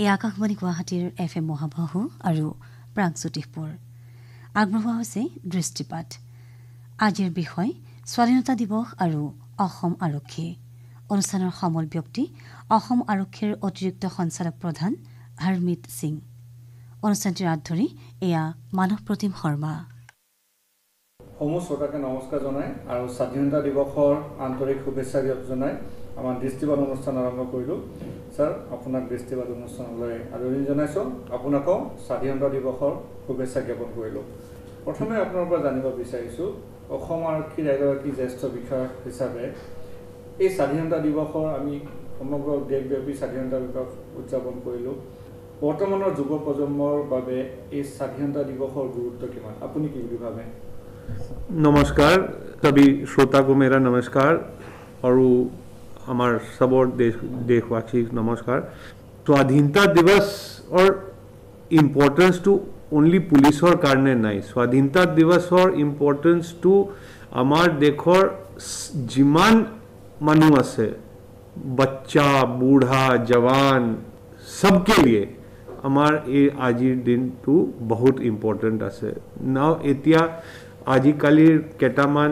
এই আকাশবাণী গুৱাহাটীৰ FM মহাবাহু আৰু প্ৰাগজ্যোতিষপুৰ আগবঢ়োৱা হৈছে দৃষ্টিপাত। আজিৰ বিষয় স্বাধীনতা দিৱস আৰু অসম আৰক্ষী। অনুষ্ঠানৰ সমল ব্যক্তি অসম আৰক্ষীৰ অতিৰিক্ত সঞ্চালক প্ৰধান হৰমিত সিং। অনুষ্ঠানটিৰ আধৰি এয়া মানৱ প্ৰতিম শৰ্মা। সমূহ শ্ৰোতাকে নমস্কাৰ জনাই আৰু স্বাধীনতা দিৱসৰ আন্তৰিক শুভেচ্ছা জনাই আমাৰ দৃষ্টিপাত অনুষ্ঠান আৰম্ভ কৰিলোঁ। স্যাৰ, আপোনাক দৃষ্টিপাত অনুষ্ঠানলৈ আদৰণি জনাইছোঁ। আপোনাকো স্বাধীনতা দিৱসৰ শুভেচ্ছা জ্ঞাপন কৰিলোঁ। প্ৰথমে আপোনাৰ পৰা জানিব বিচাৰিছোঁ, অসম আৰক্ষীৰ এগৰাকী জ্যেষ্ঠ বিষয়া হিচাপে এই স্বাধীনতা দিৱসৰ আমি সমগ্ৰ দেশব্যাপী স্বাধীনতা দিৱস উদযাপন কৰিলোঁ। বৰ্তমানৰ যুৱ প্ৰজন্মৰ বাবে এই স্বাধীনতা দিৱসৰ গুৰুত্ব কিমান, আপুনি কি বুলি ভাবে? नमस्कार सभी श्रोता को मेरा नमस्कार और हमारे सब देशवासी नमस्कार। स्वाधीनता दिवस और इम्पोर्टेंस टू ओनली पुलिसर कारणे नहीं, स्वाधीनता दिवस और इम्पोर्टेंस टू आमार देशर जिमान मानुह आछे, बच्चा बुढ़ा जवान सबके लिए आमार ये आजिर दिन तो बहुत इम्पोर्टेंट आछे। नाउ एतिया আজিকালিৰ কেইটামান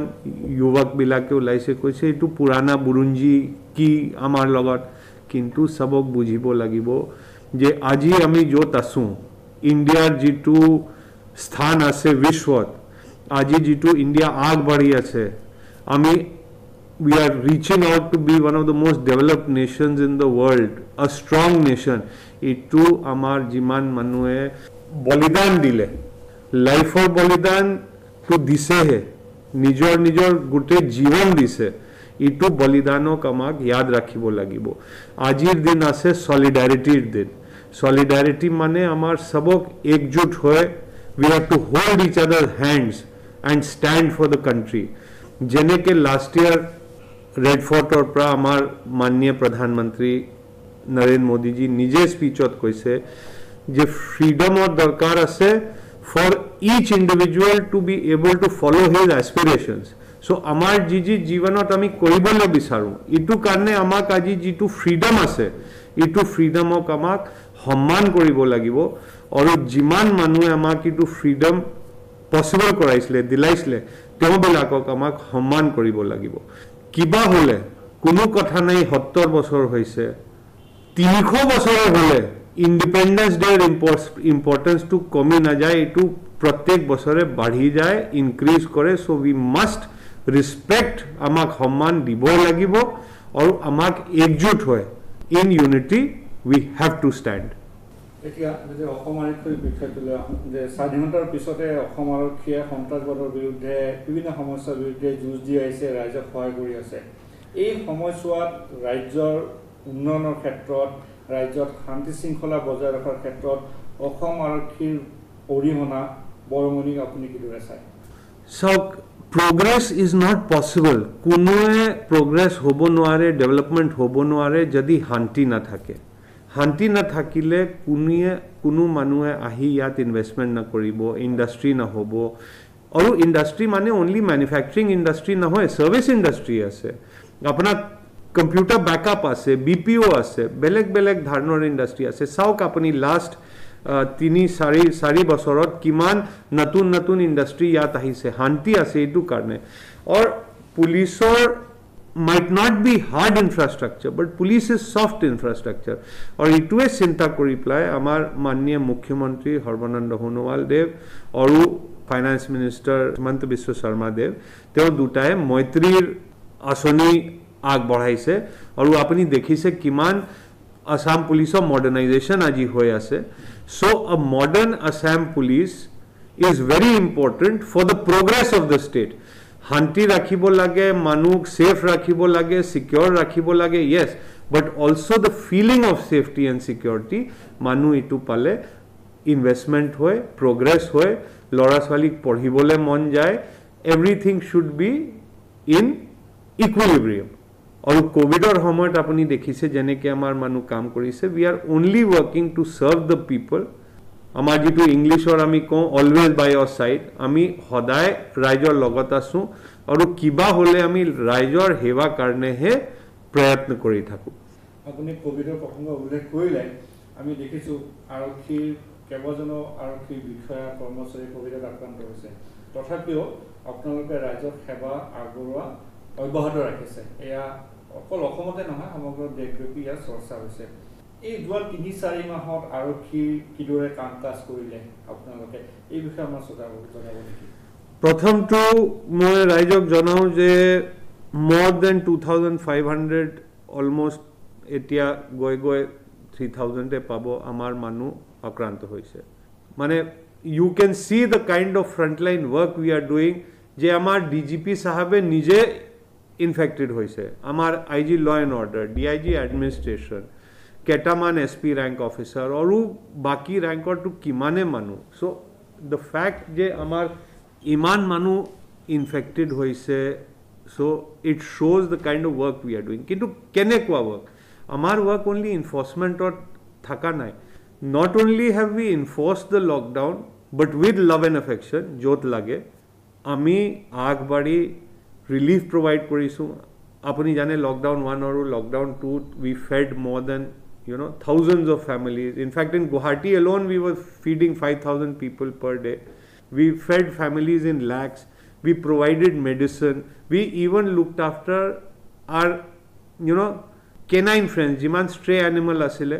যুৱকবিলাকে ওলাইছে কৈছে এইটো পুৰাণা বুৰুঞ্জী কি আমাৰ লগত, কিন্তু সবক বুজিব লাগিব যে আজি আমি য'ত আছোঁ, ইণ্ডিয়াৰ যিটো স্থান আছে বিশ্বত, আজি যিটো ইণ্ডিয়া আগবাঢ়ি আছে, আমি we are reaching out to be one of the most developed nations in the world, a strong nation. এইটো আমাৰ যিমান মানুহে বলিদান দিলে, লাইফৰ বলিদান तो दिसे है, निजर निजर गोटे जीवन दिसे, इटू बलिदानक आमाक याद राखिब लागिब। आजिर दिन आसे सलिडारिटीर दिन। सलिडारिटी माने आमार सबक एकजुट होय, we have to hold each other hands and stand for the country. जेने के लास्ट ईयर रेड फोर्टर पर आमार माननीय प्रधानमंत्री नरेंद्र मोदी जी निजे स्पीचत कैसे जे फ्रीडम और दरकार आसे for each individual to be able to follow his aspirations. So amar ji jivanot ami koribole bisaru, itu karne amak aji jitu freedom ase, itu freedom ok amak সম্মান কৰিব লাগিব আৰু যিমান মানুহে আমাক ইটো ফ্ৰীডম পসিবল কৰাইছিলে দিলাইছিলে তেওঁবিলাকক আমাক সম্মান কৰিব লাগিব। কিবা হলে কোনো কথা নাই, 70 বছৰ হৈছে, 300 বছৰ হলে इंडिपेंडेंस डे इम्पोर्टेंस टू कमी ना जाए, इटू प्रत्येक बछरे बढ़ी जाए, इनक्रीज करे। सो वी मस्ट रिस्पेक्ट, आमाक सम्मान দিব লাগিব और आमाक एकजुट होय in unity we have to stand. এতিয়া যে অসম আৰক্ষীৰ বিষয় তুলে যে স্বাধীনতাৰ পিছতে অসম আৰক্ষীয়ে সন্ত্ৰাসবাদৰ বিৰুদ্ধে বিভিন্ন সমস্যাৰ বিৰুদ্ধে যুঁজ দি আহিছে, ৰাইজক সহায় কৰি আছে। এই সময়ছোৱাত ৰাজ্যৰ উন্নয়নৰ ক্ষেত্ৰত, ৰাজ্যত শান্তি শৃংখলা বজাই ৰখাৰ ক্ষেত্ৰত অসম আৰক্ষীৰ অৰিহণা বৰঙণি আপুনি কিদৰে চায়? চাওক, progress is not possible, কোনোৱে progress হ'ব নোৱাৰে, ডেভেলপমেণ্ট হ'ব নোৱাৰে যদি শান্তি নাথাকে। শান্তি নাথাকিলে কোনো মানুহে আহি ইয়াত ইনভেষ্টমেণ্ট নকৰিব, ইণ্ডাষ্ট্ৰী নহ'ব। আৰু ইণ্ডাষ্ট্ৰী মানে অনলি মেনুফেক্সাৰিং ইণ্ডাষ্ট্ৰী নহয়, ছাৰ্ভিচ ইণ্ডাষ্ট্ৰী আছে, আপোনাৰ কম্পিউটাৰ বেকআপ আছে, BPO আছে, বেলেগ বেলেগ ধৰণৰ ইণ্ডাষ্ট্ৰী আছে। চাওক আপুনি লাষ্ট 3-4 বছৰত কিমান নতুন নতুন ইণ্ডাষ্ট্ৰী ইয়াত আহিছে, শান্তি আছে এইটো কাৰণে। আৰু পুলিচৰ might not be hard infrastructure, but police is soft infrastructure. और इटुए चिंता करी पेलाय आमार माननीय मुख्यमंत्री सर्बानंद सोनोवाल देव और फाइनेंस मिनिस्टर हिमंत बिश्व शर्मा देव तेओ दुटाए मैत्रीर आसनी আগবঢ়াইছে আৰু আপুনি দেখিছে কিমান আসাম পুলিচৰ মডাৰ্নাইজেশ্যন আজি হৈ আছে। So a modern Assam police is very important for the progress of the state. শান্তি ৰাখিব লাগে, মানুহ সেফ ৰাখিব লাগে, সিকিউৰ ৰাখিব লাগে, yes, but also the feeling of safety and security মানুহ ইটো পালে ইনভেষ্টমেণ্ট হয়, প্ৰগ্ৰেছ হয়, ল'ৰা ছোৱালীক পঢ়িবলৈ মন যায়, এভৰিথিং শুড বি ইন ইকুইলিব্ৰিয়াম। और कोविडर समय अपनी देखिसे जेनेके आमार मानु काम करिसे, we are only working to serve the people. आमार जितु इंग्लिशर आमी कওঁ অলवेज बाय योर साइड, आमी सदाय राइजर लगत आसु और किबा होले आमी राइजर सेवा कारणेहे प्रयत्न करि थाकु। আপুনি কোভিডৰ প্ৰসংগ উল্লেখ কৰিলে, আমি দেখিছোঁ আৰক্ষীৰ কেইবাজনো আৰক্ষী বিষয়া কৰ্মচাৰী কোভিডত আক্ৰান্ত হৈছে তথাপিও আপোনালোকে ৰাইজক সেৱা আগবঢ়োৱা অব্যাহত ৰাখিছে এয়া অকল অসমতে নহয় সমগ্ৰ দেশব্যাপী ইয়াৰ চৰ্চা হৈছে এই যোৱা ৩-৪ মাহত আৰক্ষীৰ কিদৰে কাম কাজ কৰিলে আপোনালোকে এই বিষয়ে আমাৰ জনাব নেকি প্ৰথমটো মই ৰাইজক জনাওঁ যে more than 2500 almost এতিয়া গৈ 3000 এ পাব আমাৰ মানুহ আক্ৰান্ত হৈছে মানে you can see the kind of frontline work we are doing যে আমাৰ ডিজিপি সাহেবে নিজে ইনফেক্টেড হৈছে আমাৰ আইজি ল এণ্ড অৰ্ডাৰ ডিআইজি এডমিনিষ্ট্ৰেশ্যন কেটামান এছপি ৰেংক অফিচাৰ আৰু বাকি ৰেংকৰটো কিমানে মানুহ সো দ্য ফ্যাক্ট যে আমাৰ ইমান মানুহ ইনফেক্টেড হৈছে so it shows the kind of work we are doing kintu kenekwa work amar work only enforcement or thaka nai not only have we enforced the lockdown but with love and affection jot lage ami agbari relief provide korisu apuni jane lockdown 1 or lockdown 2 we fed more than thousands of families in fact in Guwahati alone we were feeding 5000 people per day we fed families in lakhs we provided medicine we even looked after our canine friends jiman stray animal asile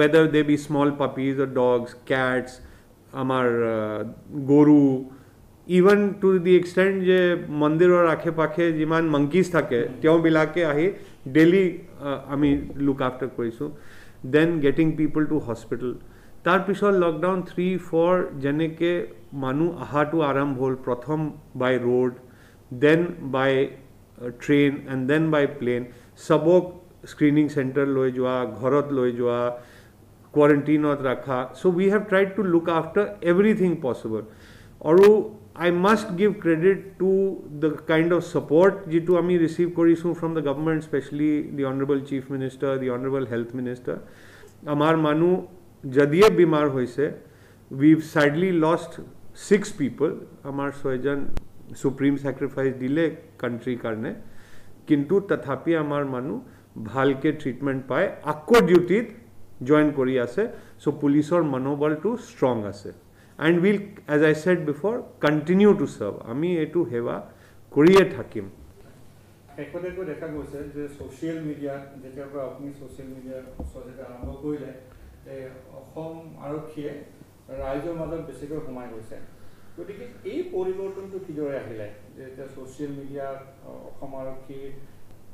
whether they be small puppies or dogs cats amar goru even to the extent je mandir or akhe pakhe jiman monkeys thake teo bilake ahi daily ami look after korisu then getting people to hospital তাৰ পিছত lockdown 3-4 যেনেকে মানুহ আহাটো আৰম্ভ হ'ল প্ৰথম by road then by train and then by plane সবক screening centre লৈ যোৱা ঘৰত লৈ যোৱা কোৱাৰেণ্টাইনত ৰাখা so' we have tried to look after everything possible আৰু I must give credit to the kind of support যিটো আমি ৰিচিভ কৰিছোঁ from the government specially the honourable chief minister the honourable health minister আমাৰ মানুহ যদিয়ে বিমাৰ হৈছে we've sadly lost 6 people amar 6 জন supreme sacrifice দিলে country কারণে কিন্তু তথাপি আমার মানু ভালকে ট্রিটমেন্ট পায় আকো ডিউটিত জয়েন করি আছে সো পুলিশৰ মনোবলটো স্ট্রং আছে and we'll as I said before continue to serve আমি এটু হেবা কৰিয়ে থাকিম একোদেকো দেখা গৈছে যে সোশ্যাল মিডিয়া যেটা আপনি সোশ্যাল মিডিয়াৰ সচেতন আৰম্ভ কৰিলে অসম আৰক্ষীয়ে ৰাইজৰ মাজত বেছিকৈ সোমাই গৈছে গতিকে এই পৰিৱৰ্তনটো কিদৰে আহিলে যে এতিয়া সোশ্যাল মিডিয়া অসম আৰক্ষী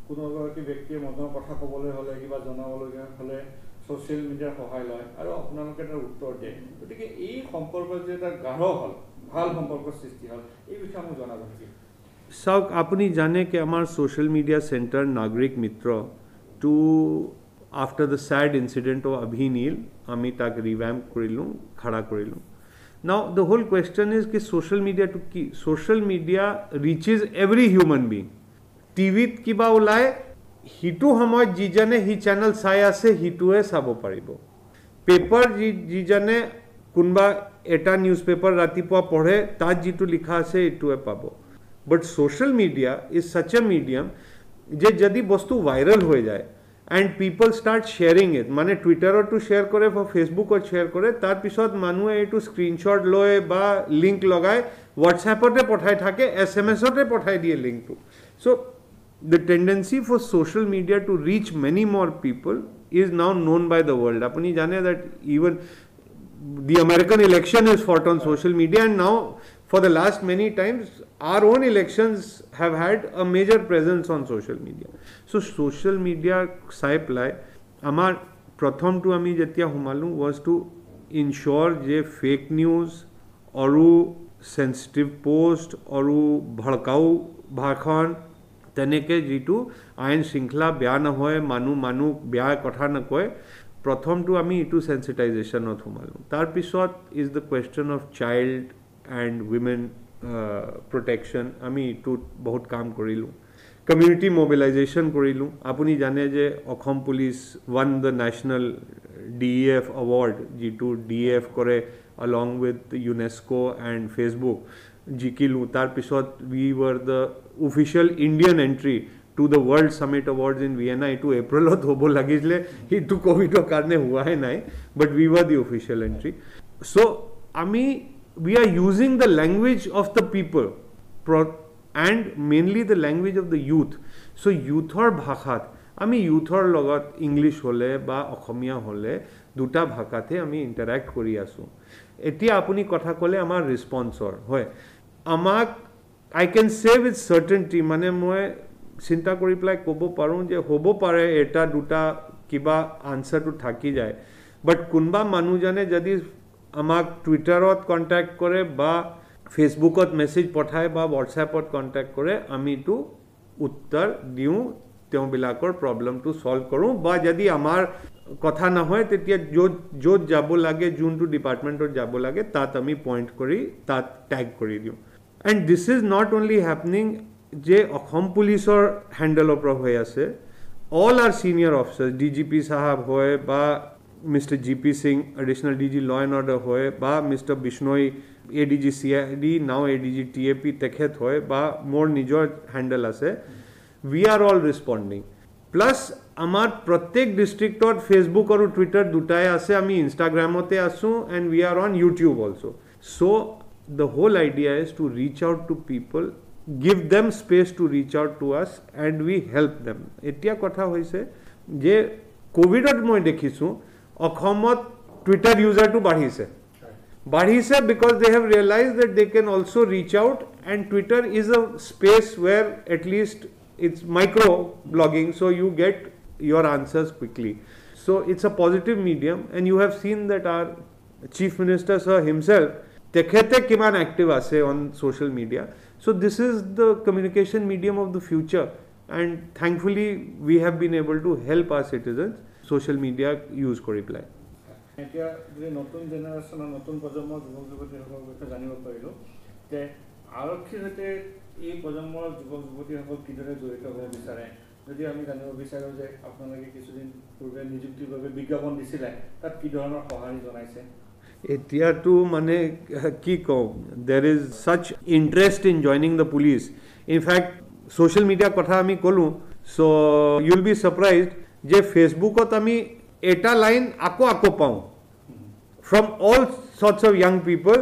কোনোগৰাকী ব্যক্তিয়ে মনৰ কথা ক'বলৈ হ'লে কিবা জনাবলগীয়া হ'লে সোশ্যাল মিডিয়াৰ সহায় লয় আৰু আপোনালোকে তাৰ উত্তৰ দিয়ে গতিকে এই সম্পৰ্ক যে এটা গাঢ় হ'ল ভাল সম্পৰ্ক সৃষ্টি হ'ল এই বিষয়ে আমি জনাব নেকি চাওক আপুনি জানে কি আমাৰ সোশ্যাল মিডিয়া চেণ্টাৰ নাগৰিক মিত্ৰ two after the sad incident of Abhinil ami tak revamp korilu khada korilu now the whole question is ki social media to ki social media reaches every human being tv t kiba ulai hitu homoy jijane hi channel sai ase hitue sabo paribo paper jijane kunba eta newspaper ratipua pore ta jitu likha ase itue pabo but social media is such a medium je jodi bostu viral hoye jay and people start sharing it মানে টুইটাৰত two share কৰে বা ফেসবুকত share কৰে তাৰ পিছত মানুহে এটো screenshot লয় বা লিংক লগায় হোৱাটছএপতে পঠাই থাকে এসএমএছতে পঠাই দিয়ে লিংকটো so the tendency for social media to reach many more people is now known by the world apni jane that even the American election is fought on social media and now for the last many times our own elections have had a major presence on social media so social media supply amar prothom to ami jetia humalu was to ensure je fake news oru sensitive post oru bhadkau bhakhon teneke jitu ain shrinkla bya na hoy manu bya kotha na koy prothom to ami itu sensitization of humalu tar pisot is the question of child and women protection আমি to বহুত কাম কৰিলো community mobilization কৰিলো আপুনি জানে যে Assam police won the national DEF award যিটো DEF কৰে along with UNESCO and Facebook জিকিলো তাৰ পিছত we were the official Indian entry to the World Summit Awards in Vienna, itu April ot hobo lagisle, itu COVID karne hua hai nai, but we were the official entry. So, we are using the language of the people and mainly the language of the youth. So, youthor bhakhat, youthor logot English hole ba Okhomia hole, duta bhakate interact kori asu. Etia apuni kotha kole amar responsor hoy. Amak I can say with certainty, mane moi চিন্তা কৰি পেলাই ক'ব পাৰোঁ যে হ'ব পাৰে এটা দুটা কিবা আনসাৰটো থাকি যায় বাট কোনবা মানুহজনে যদি আমাক টুইটাৰত কন্টাক্ট কৰে বা ফেসবুকত মেসেজ পঠায় বা হোৱাটছএপত কন্টাক্ট কৰে আমি তো উত্তৰ দিওঁ তেওঁবিলাকৰ প্ৰবলেমটো সলভ কৰোঁ বা যদি আমাৰ কথা নহয় তেতিয়া য'ত যাব লাগে যোনটো ডিপাৰ্টমেণ্টত যাব লাগে তাত আমি পইণ্ট কৰি তাত ট্যাগ কৰি দিওঁ and this is not only happening যে অসম পুলিচৰ হ্যান্ডেল অফ হৈ আছে all our senior officers DGP সাহাব হয় বা Mr. GP Singh additional DG law and order হয় বা Mr. Bishnoi ADG CID now ADG TAP তেখেত হয় বা মোৰ নিজৰ হ্যান্ডেল আছে we are all responding plus আমাৰ প্ৰত্যেক ডিস্ট্ৰিক্টত ফেসবুক আৰু টুইটাৰ দুটাই আছে আমি ইনষ্টাগ্ৰামতে আছো and we are on YouTube also so the whole idea is to reach out to people give them space to reach out to us and we help them etia kotha hoise je covid ot moi dekhisu okhomot twitter user to badhise because they have realized that they can also reach out and twitter is a space where at least it's micro blogging so you get your answers quickly so it's a positive medium and you have seen that our chief minister sir himself tekhete kiman active ase on social media so this is the communication medium of the future and thankfully we have been able to help our citizens social media use kori play এতিয়া যে নতুন জেনাৰেশনৰ নতুন প্ৰজন্মৰ যুৱক যুৱতীসকলৰ বিষয়ে জানিব পাৰিলো যে আৰক্ষীৰ সৈতে এই প্ৰজন্মৰ যুৱক যুৱতীসকল কিদৰে জড়িত হ'ব বিচাৰে যদি আমি জানিব বিচাৰো যে আপোনালোকে কিছুদিন পূৰ্বে নিযুক্তিৰ বাবে বিজ্ঞাপন দিছিলে তাত কি ধৰণৰ সহায় জনাইছে এতিয়া তো মানে কি কও there is such interest in joining the police in fact social media কথা আমি কলু so you'll be surprised যে ফেসবুকত আমি এটা লাইন আকো পাও from all sorts of young people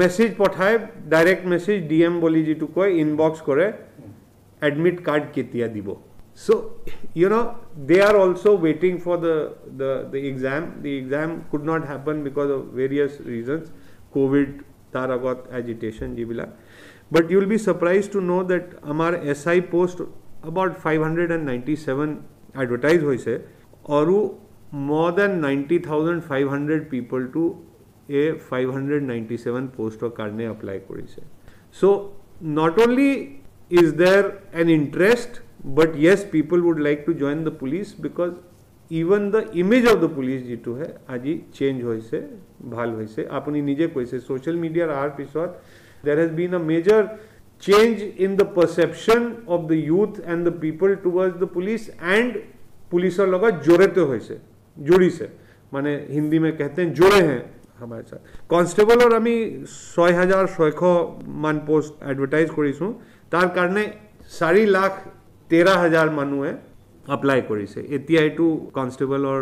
message পঠায় direct message DM বলি যেটো কয় inbox কৰে admit card কেতিয়া দিব so you know they are also waiting for the exam the exam could not happen because of various reasons covid taragot agitation jibila but you will be surprised to know that amar SI post about 597 advertise hoise aru more than 90,500 people to a 597 post karne apply korise so not only is there an interest but yes people would like to join the police because even the image of the police jitu hai aji change hoise bhal hoise apuni nije koise social media ar pisot there has been a major change in the perception of the youth and the people towards the police and police or loga jorete hoise jodi se mane hindi mein kehte hain jode hain hamare sath constable or ami 6600 man post advertise korisu tar karne 4 lakh 13,000 মানুহে apply কৰিছে এতিয়া এটো কনস্টেবলৰ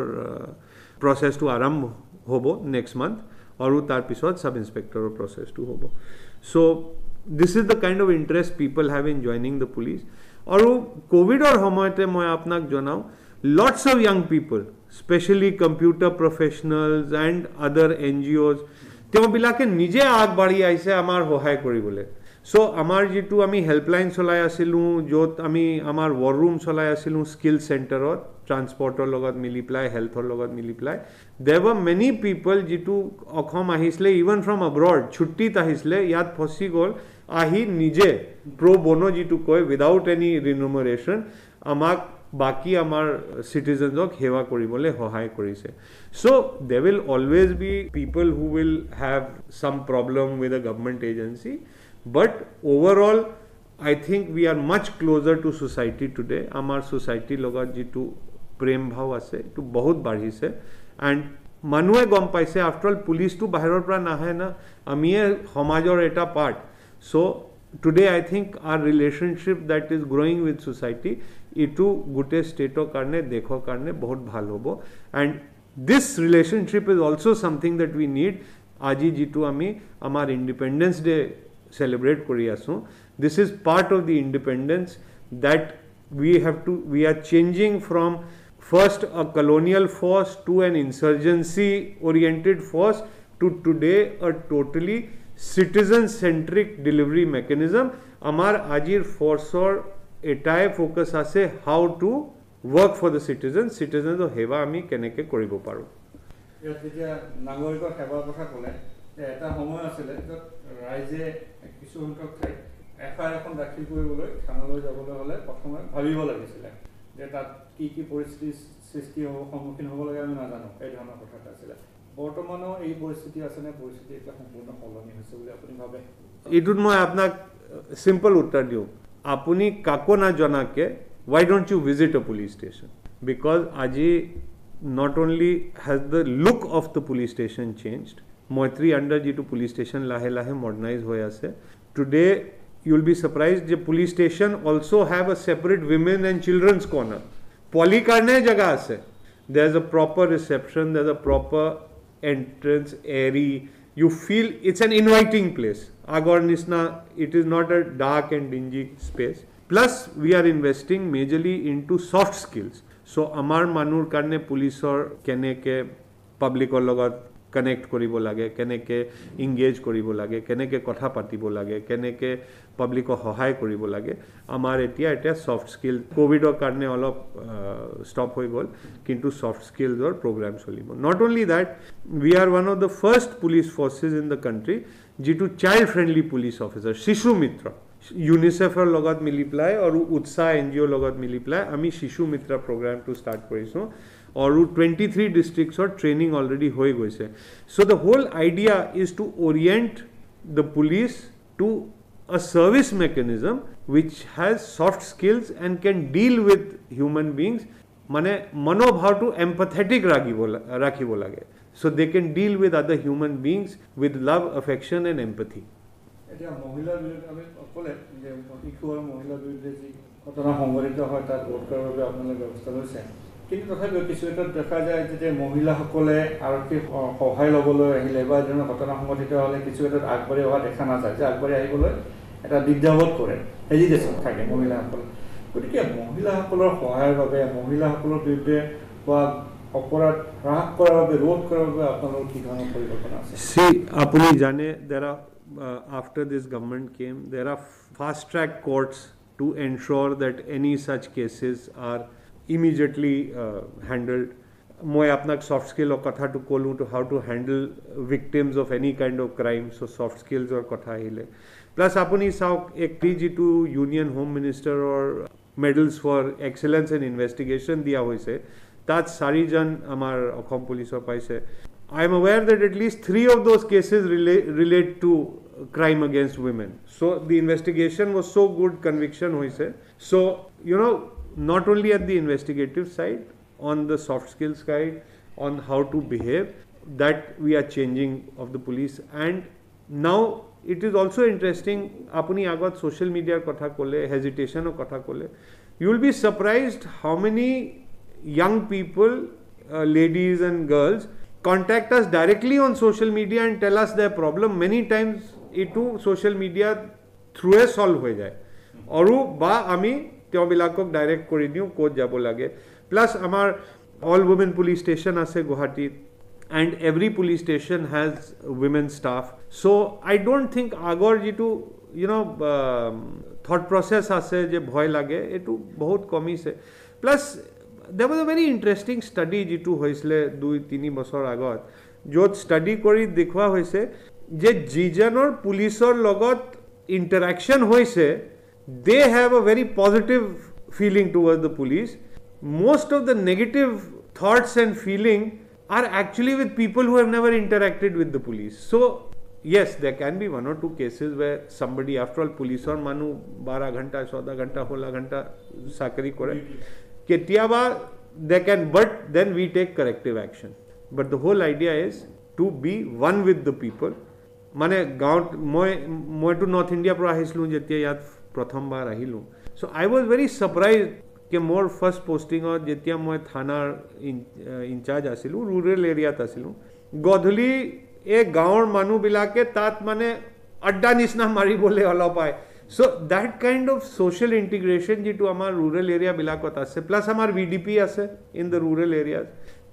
প্ৰসেসটো আৰম্ভ হ'ব next month আৰু তাৰ পিছত sub ইন্সপেক্টৰৰ প্ৰসেসটো হ'ব so this is the kind of interest people have in joining the police আৰু কোভিডৰ সময়তে মই আপোনাক জনাও lots of young people specially computer professionals and other NGOs তেওঁবিলাকে নিজে আগবাঢ়ি আহিছে আমাৰ সহায় কৰিবলৈ so amar jitu ami helpline cholai asilu jot ami amar war room cholai asilu skill center or transporter logot miliply health or logot miliply there were many people jitu okhom ahisle even from abroad chutti tahisle yat phosi gol ahi nije pro bono jitu koy without any remuneration amak baki amar citizens ok hewa koribole hohai korise so there will always be people who will have some problem with a government agency but overall I think we are much closer to society today amar society logot jitu prem bhav ase to bahut badhise and manue gom paise after all police to bahiror pra nahe na amie homajor eta part so today I think our relationship that is growing with society itu gute state karne dekho karne bahut bhal hobo, and this relationship is also something that we need. Aji jitu ami amar Independence Day celebrate kori asu, this is part of the independence that we are changing from first a colonial force to an insurgency oriented force to today a totally citizen centric delivery mechanism. Amar ajir force or etai focus ase how to work for the citizens o heva ami keneke koribo paru. যেতিয়া নাগৰিকৰ সেৱাৰ কথা ক'লে এটা সময় আছিলে য'ত ৰাইজে কিছু সংখ্যক ঠাইত এফআইআৰ এখন দাখিল কৰিবলৈ থানালৈ যাবলৈ হ'লে প্ৰথমে ভাবিব লাগিছিলে যে তাত কি কি পৰিস্থিতিৰ সৃষ্টি হ'ব, সন্মুখীন হ'ব লাগে আমি নাজানো, এই ধৰণৰ কথা এটা আছিলে। বৰ্তমানো এই পৰিস্থিতি আছেনে? পৰিস্থিতি এতিয়া সম্পূৰ্ণ সলনি হৈছে বুলি আপুনি ভাবে? এইটোত মই আপোনাক চিম্পল উত্তৰ দিওঁ, আপুনি কাকো না জনাকে why don't you visit a police station? Because আজি not only has the look of the police station changed, Moitri under jitu police station lahe lahe modernized hoye ase. Today you'll be surprised the police station also have a separate women and children's corner. Poli karne jagah ase. There's a proper reception, there's a proper entrance, airy. You feel it's an inviting place. Agor nisna, it is not a dark and dingy space. Plus we are investing majorly into soft skills. So amar manur karne policeor keneke publicor logot connect koribo lage, keneke engage koribo lage, keneke kotha patibo lage, keneke publicor hohay koribo lage, amar etia soft skill covidor karne olop stop hoy gol kintu soft skills or program cholibo. Not only that, we are one of the first police forces in the country jitu child friendly police officer Shishu Mitra UNICEF er logot mili play or Utsa NGO logot mili play ami Shishu Mitra program to start korisu or 23 districts or training already hoy goise. So the whole idea is to orient the police to a service mechanism which has soft skills and can deal with human beings, mane manobhav to empathetic rakhibo lage, so they can deal with other human beings with love, affection and empathy. এতিয়া মহিলাৰ বিৰুদ্ধে আমি অকলে যে শিশু আৰু মহিলাৰ বিৰুদ্ধে যি ঘটনা সংঘটিত হয় তাক ৰোধ কৰাৰ বাবে আপোনালোকে ব্যৱস্থা লৈছে, কিন্তু তথাপিও কিছু ক্ষেত্ৰত দেখা যায় যে মহিলাসকলে আৰক্ষী সহায় ল'বলৈ আহিলে বা এজনৰ ঘটনা সংঘটিত হ'লে কিছু ক্ষেত্ৰত আগবাঢ়ি অহা দেখা নাযায়, যে আগবাঢ়ি আহিবলৈ এটা দ্বিধাবোধ কৰে, হেজিটেশ্যন থাকে মহিলাসকল। গতিকে মহিলাসকলৰ সহায়ৰ বাবে, মহিলাসকলৰ বিৰুদ্ধে বা অপৰাধ হ্ৰাস কৰাৰ বাবে, ৰোধ কৰাৰ বাবে আপোনালোকৰ কি ধৰণৰ পৰিকল্পনা আছে? আপুনি জানে there are after this government came, there are fast track courts to ensure that any such cases are immediately handled. Moi apnak soft skill or katha to kolu to how to handle victims of any kind of crime, so soft skills or katha hile. Plus apuni saw ek PG2 Union Home Minister or medals for excellence in investigation diya hoise, tat sarijan amar Akhom police or paise. I am aware that at least 3 of those cases relate to crime against women. So the investigation was so good, conviction hoise. So not only at the investigative side, on the soft skills side, on how to behave, that we are changing of the police. And now it is also interesting, apuni agot social media kotha kole, hesitation or kotha kole, you will be surprised how many young people, ladies and girls, contact us directly on social media and tell us their problem. Many times itu social media through a solve hoy jay oru ba ami teo bilakok direct kori diu kot jabo lage. Plus amar all women police station ase Guwahati, and every police station has women staff. So I don't think agor jitu thought process ase je bhoy lage etu bahut komi se. Plus there was a very interesting study jitu hoisle 2-3 বছৰ আগত, য'ত study কৰি দেখুওৱা হৈছে যে যিজনৰ পুলিচৰ লগত ইণ্টাৰেকশ্যন হৈছে, they have a very positive feeling towards the police. Most of the negative thoughts and feeling are actually with people who have never interacted with the police. So yes, there can be 1 or 2 cases where somebody, after all, police or manu 12 ghanta 14 ghanta 16 ghanta sakari kore ketiaba, they can, but then we take corrective action. But the whole idea is to be one with the people মানে গাঁৱত মইতো north ইণ্ডিয়াৰ পৰা আহিছিলোঁ যেতিয়া ইয়াত প্ৰথমবাৰ আহিলোঁ চ' আই ৱাজ ভেৰি ছাৰপ্ৰাইজ কে মোৰ ফাৰ্ষ্ট পষ্টিঙত যেতিয়া মই থানাৰ ইনচাৰ্জ আছিলোঁ ৰুৰেল এৰিয়াত আছিলোঁ গধূলি এই গাঁৱৰ মানুহবিলাকে তাত মানে আড্ডা নিচিনা মাৰিবলৈ অলপ পায় so' that kind of social integration যিটো আমাৰ ৰুৰেল এৰিয়াবিলাকত আছে প্লাছ আমাৰ VDP আছে ইন দ্য ৰুৰেল এৰিয়াজ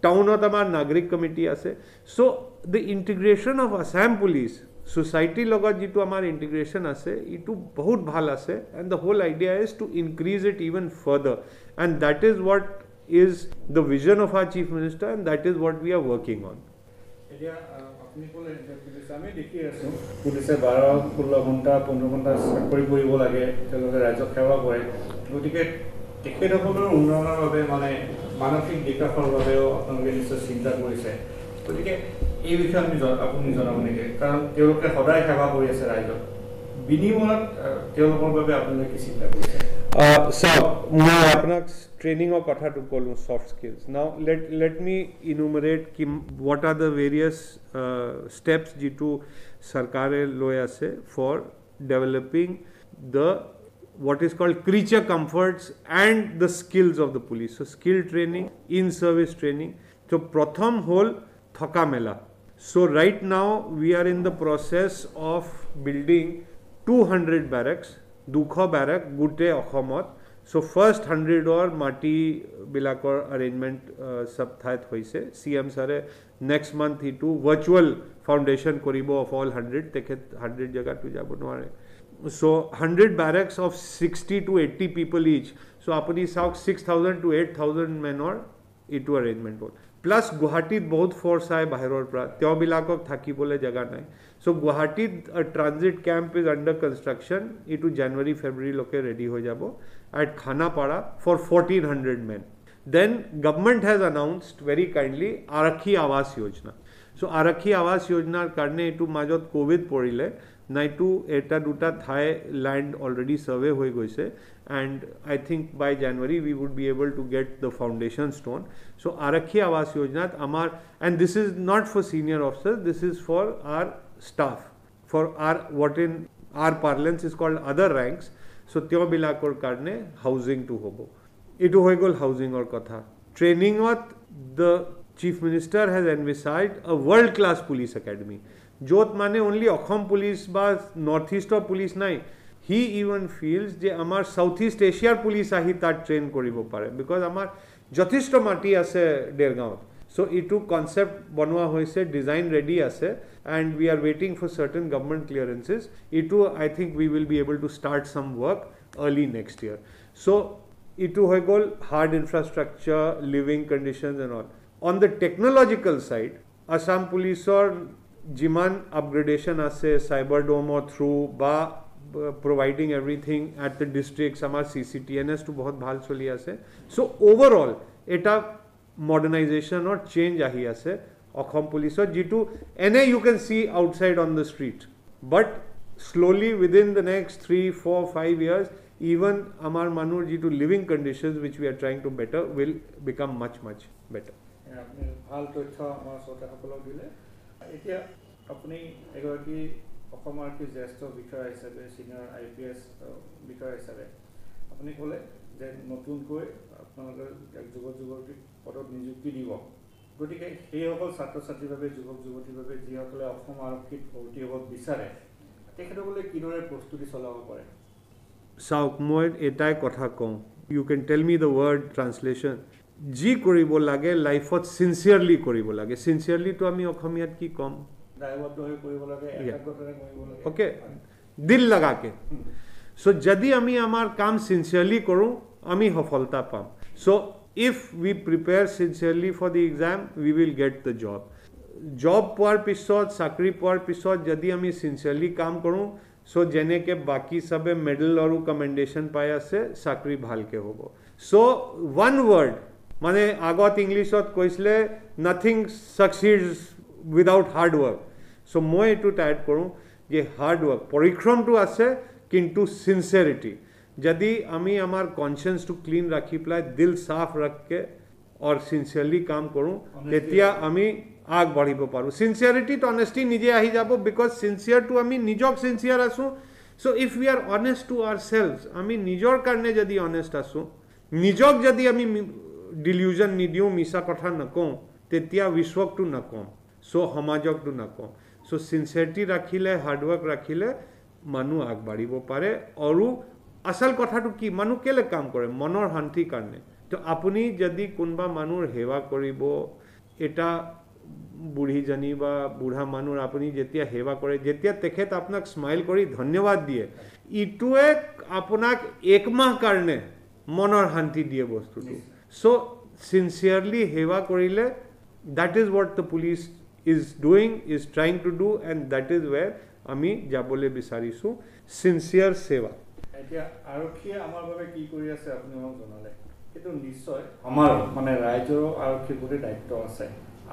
টাউনত আমাৰ নাগৰিক কমিটি আছে so' the integration of Assam police সোসাইটিৰ লগত যিটো আমাৰ ইণ্টিগ্ৰেশ্যন আছে ইটো বহুত ভাল আছে and the whole idea is to increase it even further and that is what is the vision of our chief minister and that is what we are working on এতিয়া আপুনি ক'লে আমি দেখি আছোঁ পুলিচে 12-16 ঘণ্টা 15 ঘণ্টা চাকৰি কৰিব লাগে তেওঁলোকে ৰাইজক সেৱা কৰে গতিকে তেখেতসকলৰ উন্নয়নৰ বাবে মানে মানসিক বিকাশৰ বাবেও আপোনালোকে নিশ্চয় চিন্তা কৰিছে গতিকে এই বিষয়ে আপুনি জনাব নেকি কাৰণ তেওঁলোকে সদায় সেৱা কৰি আছে ৰাইজক বিনিময়ত তেওঁলোকৰ বাবে আপোনালোকে কি চিন্তা কৰিছে চাওক মই আপোনাক ট্ৰেইনিঙৰ কথাটো ক'লোঁ soft skills now let me enumerate কি what are the various steps যিটো চৰকাৰে লৈ আছে for developing the what is called creature comforts and the skills of the police. So skill training, in-service training. So pratham whole thaka mela. So right now we are in the process of building 200 barracks, dukho barrack, gute Akhomot. So first 100 or mati bilakor arrangement sabthait hoise. CM sare next month he to virtual foundation koribo of all 100. Tekhet 100 jaga tu jabo noare. So 100 barracks of 60 to 80 people each. So apni sauk 6,000 to 8,000 men or itu arrangement hol. Plus Guwahati bahut force hai bahiror pra. Teo bilakok thakibole jaga nai. So Guwahati a transit camp is under construction. Itu January February loke ready ho jabo at Khanapara for 1,400 men. Then government has announced very kindly Arakhi Awas Yojana. So Arakhi Awas Yojana karne itu majot COVID porile. নাইটো এটা দুটা ঠাই land already survey হৈ গৈছে and I think by January we would be able to get the foundation stone so' আৰক্ষী আৱাস যোজনাত আমাৰ and this is not for senior officer this is for our staff for our what in our parlance is called other ranks so' তেওঁবিলাকৰ কাৰণে হাউজিংটো হ'ব এইটো হৈ গ'ল হাউজিঙৰ কথা ট্ৰেইনিঙত দ্য চিফ মিনিষ্টাৰ হেজ এনভিচাইড আ ৱৰ্ল্ড ক্লাছ পুলিচ একাডেমি য'ত মানে অনলি অসম পুলিচ বা নৰ্থ ইষ্টৰ পুলিচ নাই হি ইভেন ফিলছ যে আমাৰ সাউথ ইষ্ট এছিয়াৰ পুলিচ আহি তাত ট্ৰেইন কৰিব পাৰে বিকজ আমাৰ যথেষ্ট মাটি আছে দেৰগাঁৱত চ' এইটো কনচেপ্ট বনোৱা হৈছে ডিজাইন ৰেডি আছে এণ্ড উই আৰ ৱেইটিং ফৰ চাৰ্টেন গভৰ্ণমেণ্ট ক্লিয়াৰেঞ্চেছ এইটো I think we will be able to start some work early next year so' এইটো হৈ গ'ল hard infrastructure living conditions and all on the technological side Assam পুলিচৰ যিমান upgradation আছে cyber ডোমৰ through বা providing everything at the districts আমাৰ CCTNSটো বহুত ভাল চলি আছে চ' অভাৰঅল এটা মডাৰ্ণাইজেশ্যনৰ চেঞ্জ আহি আছে অসম পুলিচত যিটো এনে you can see outside on the street but slowly within the next 3, 4, 5 years even আমাৰ মানুহৰ যিটো living conditions which we are trying to better will become much better আপুনি ভাল তথ্য আমাৰ শ্ৰোতাসকলক দিলে এতিয়া আপুনি এগৰাকী অসম আৰক্ষীৰ জ্যেষ্ঠ বিষয়া হিচাপে ছিনিয়ৰ IPS বিষয়া হিচাপে আপুনি ক'লে যে নতুনকৈ আপোনালোকে যুৱক যুৱতীক পদত নিযুক্তি দিব গতিকে সেইসকল ছাত্ৰ ছাত্ৰীৰ বাবে যুৱক যুৱতীৰ বাবে যিসকলে অসম আৰক্ষীত ভৰ্তি হ'ব বিচাৰে তেখেতসকলে কিদৰে প্ৰস্তুতি চলাব পাৰে চাওক মই এটাই কথা কওঁ U can tell me the word translation যি কৰিব লাগে লাইফত চিনচিয়াৰলি কৰিব লাগে চিনচিয়াৰলিটো আমি অসমীয়াত কি ক'ম ওকে দিল লগাকে চ' যদি আমি আমাৰ কাম চিনচিয়াৰলি কৰোঁ আমি সফলতা পাম so' if we prepare sincerely for the exam we will get the job পোৱাৰ পিছত চাকৰি পোৱাৰ পিছত যদি আমি চিনচিয়াৰলি কাম কৰোঁ চ' যেনেকৈ বাকী চবে মেডেল আৰু কমেণ্ডেশ্যন পাই আছে চাকৰি ভালকৈ হ'ব চ' ওৱান ৱৰ্ড মানে আগত ইংলিছত কৈছিলে নাথিং ছাকচিডছ উইদাউট হাৰ্ড ৱৰ্ক চ' মই এইটো টাইট কৰোঁ যে হাৰ্ড ৱৰ্ক পৰিশ্ৰমটো আছে কিন্তু চিনচিয়াৰিটি যদি আমি আমাৰ কনচিয়েন্সটো ক্লিন ৰাখি পেলাই দিল চাফ ৰাখকে আৰু চিনচিয়াৰলি কাম কৰোঁ তেতিয়া আমি আগবাঢ়িব পাৰোঁ সিনচিয়াৰিটিত অনেষ্টি নিজে আহি যাব বিকজ সিনচিয়াৰটো আমি নিজক সিনচিয়াৰ আছোঁ so if we are honest to ourselves আমি নিজৰ কাৰণে যদি অনেষ্ট আছোঁ নিজক যদি আমি ডিলিউজন নিদিওঁ মিছা কথা নকওঁ তেতিয়া বিশ্বকটো নকওঁ সো সমাজকটো নকওঁ সো সিনচিয়াৰিটি ৰাখিলে হাৰ্ডৱৰ্ক ৰাখিলে মানুহ আগবাঢ়িব পাৰে আৰু আচল কথাটো কি মানুহ কেলে কাম কৰে মনৰ শান্তিৰ কাৰণে তো আপুনি যদি কোনোবা মানুহৰ সেৱা কৰিব এটা বুঢ়ীজনী বা বুঢ়া মানুহৰ আপুনি যেতিয়া সেৱা কৰে যেতিয়া তেখেত আপোনাক স্মাইল কৰি ধন্যবাদ দিয়ে ইটোৱে আপোনাক এক মাহ কাৰণে মনৰ শান্তি দিয়ে বস্তুটো সো সিনচিয়াৰলি সেৱা কৰিলে that is what the police is doing is trying to do and that is where আমি যাবলৈ বিচাৰিছো সিনচিয়াৰ সেৱা এতিয়া আৰক্ষীয়ে আমাৰ বাবে কি কৰি আছে আপুনি আমাক জনালে কিন্তু নিশ্চয় আমাৰ মানে ৰাজ্যৰ আৰক্ষীৰ প্ৰতি দায়িত্ব আছে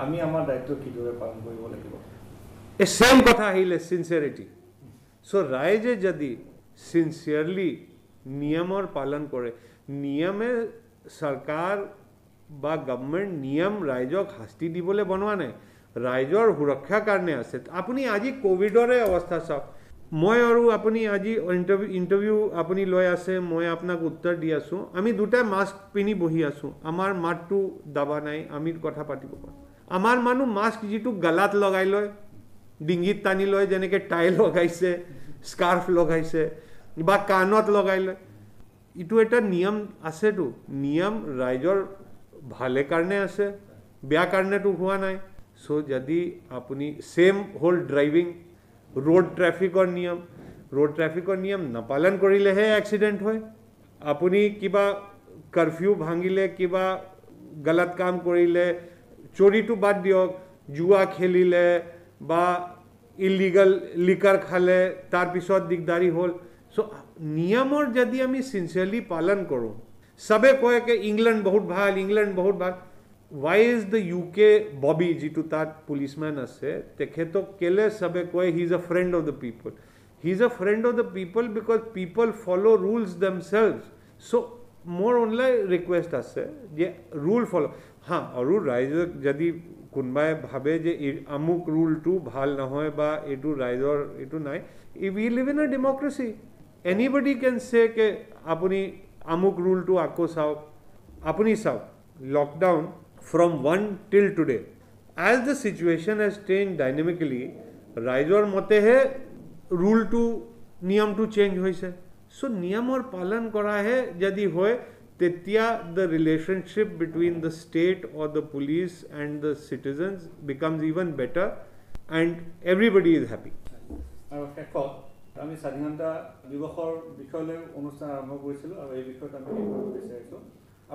আমি আমাৰ দায়িত্ব কিদৰে পালন কৰিব লাগিব এই সেম কথা আহিলে সিনচিয়াৰিটি সো ৰাইজে যদি সিনচিয়াৰলি নিয়মৰ পালন কৰে নিয়মে চৰকাৰ বা গভৰ্ণমেণ্ট নিয়ম ৰাইজক শাস্তি দিবলৈ বনোৱা নাই ৰাইজৰ সুৰক্ষাৰ কাৰণে আছে আপুনি আজি কোভিডৰে অৱস্থা চাওক মই আৰু আপুনি আজি ইণ্টাৰভিউ আপুনি লৈ আছে মই আপোনাক উত্তৰ দি আছোঁ আমি দুটাই মাস্ক পিন্ধি বহি আছোঁ আমাৰ মাতটো দাবা নাই আমি কথা পাতিব পাৰোঁ আমাৰ মানুহ মাস্ক যিটো গলাত লগাই লয় ডিঙিত টানি লয় যেনেকৈ টাই লগাইছে স্কাৰ্ফ লগাইছে বা কাণত লগাই লয় এইটো এটা নিয়ম আছেতো নিয়ম ৰাইজৰ ভালে কাৰণে আছে বেয়া কাৰণেতো হোৱা নাই সো যদি আপুনি সেম হ'ল ড্ৰাইভিং रोड ट्रैफिकर नियम नापालन करिलेहे एक्सीडेंट হয় আপুনি কিবা কাৰফিউ ভাঙিলে কিবা গলত কাম কৰিলে চোৰিটো বাদ দিয়ক জুয়া খেলিলে বা ইলিগাল লিকাৰ খালে তাৰ পিছত দিগদাৰি হ'ল সো নিয়মৰ যদি আমি সিনচিয়াৰলি পালন কৰোঁ সবে কয় যে ইংল্যান্ড বহুত ভাল why is the UK Bobby jitu tat policeman ase tekheto kele sabe koi he is a friend of the people he is a friend of the people because people follow rules themselves so more only request ase je rule follow ha aru raijo jodi kunbai bhabe je amuk rule tu bhal na hoy ba etu raijor etu nai we live in a democracy anybody can say ke apuni amuk rule tu akko sao apuni sao lockdown from 1 till today as the situation has changed dynamically raijor mote he rule to niyam to change hoise so niyamor palan kora hai jodi hoy tetia the relationship between the state or the police and the citizens becomes even better and everybody is happy আৰু শেষত আমি স্বাধীনতা দিৱসৰ বিষয়লৈ অনুষ্ঠান আৰম্ভ কৰিছিলোঁ আৰু এই বিষয়ত আমি বিচাৰিছোঁ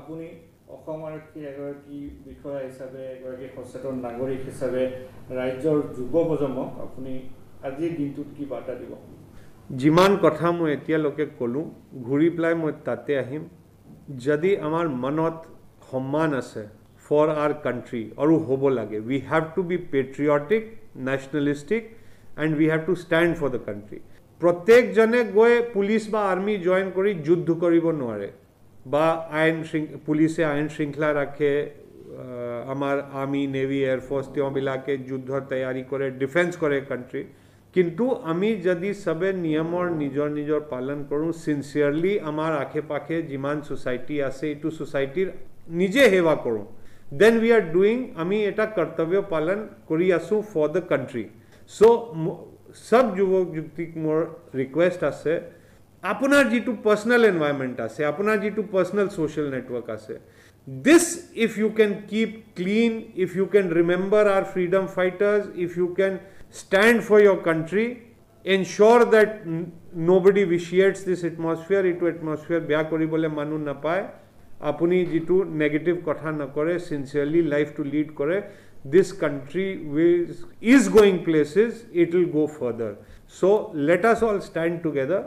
আপুনি অসম আৰক্ষী এগৰাকী বিষয়া হিচাপে এগৰাকী সচেতন নাগৰিক হিচাপে ৰাজ্যৰ যুৱ প্ৰজন্মক আপুনি আজিৰ দিনটোত কি বাৰ্তা দিব যিমান কথা মই এতিয়ালৈকে ক'লোঁ ঘূৰি পেলাই মই তাতে আহিম যদি আমাৰ মনত সন্মান আছে ফৰ আৱাৰ কাণ্ট্ৰি আৰু হ'ব লাগে we have to be patriotic nationalistic and we have to stand for the country প্ৰত্যেকজনে গৈ পুলিচ বা আৰ্মি জইন কৰি যুদ্ধ কৰিব নোৱাৰে বা পুলিচে আইন শৃংখলা ৰাখে আমাৰ আৰ্মি নেভি এয়াৰফোৰ্চ তেওঁবিলাকে যুদ্ধৰ তৈয়াৰী কৰে ডিফেন্স কৰে কাণ্ট্ৰি কিন্তু আমি যদি সবে নিয়মৰ নিজৰ পালন কৰোঁ সিনচিয়াৰলি আমাৰ আশে পাশে যিমান সোসাইটি আছে এইটো সোসাইটিৰ নিজে সেৱা কৰোঁ দেন উই আৰ ডুইং আমি এটা কৰ্তব্য পালন কৰি আছোঁ ফৰ দ্য কাণ্ট্ৰি সো সব যুৱক যুৱতীক মোৰ ৰিকুৱেষ্ট আছে আপোনাৰ যিটো পাৰ্সোনাল এনভাইৰনমেন্ট আছে আপোনাৰ যিটো পাৰ্সোনাল সোশ্যাল নেটৱৰ্ক আছে this if you can keep clean if you can remember our freedom fighters if you can stand for your country ensure that nobody vitiates this atmosphere itu atmosphere beya koribole manu na paye apuni jitu negative kotha na kore sincerely life to lead kore this country is going places it will go further so let us all stand together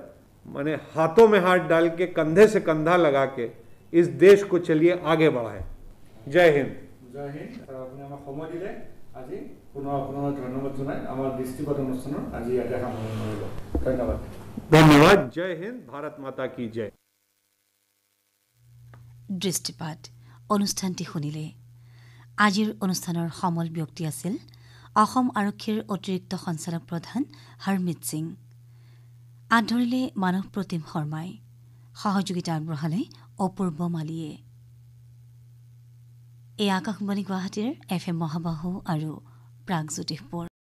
माने हाथों में हाथ डाल के कंधे से कंधा लगा के इस देश को चलिए आगे बढ़ाए जय हिंद আপুনি আমাক সময় দিলে আজি পুনৰ আপোনাক ধন্যবাদ জনাই আমাৰ দৃষ্টিপাত অনুষ্ঠানৰ আজি ইয়াতে সামৰণি মাৰিব ধন্যবাদ জয় হিন্দ ভাৰত মাতা কি জয় দৃষ্টিপাত অনুষ্ঠানটি শুনিলে আজিৰ অনুষ্ঠানৰ সমল ব্যক্তি আছিল অসম আৰক্ষীৰ অতিৰিক্ত সঞ্চালক প্ৰধান হৰমিত সিং। আঁত ধৰিলে মানৱ প্ৰতিম শৰ্মাই, সহযোগিতা আগবঢ়ালে অপূৰ্ব মালিয়ে। এই আকাশবাণী গুৱাহাটীৰ FM মহাবাহু আৰু প্ৰাগজ্যোতিষপুৰ।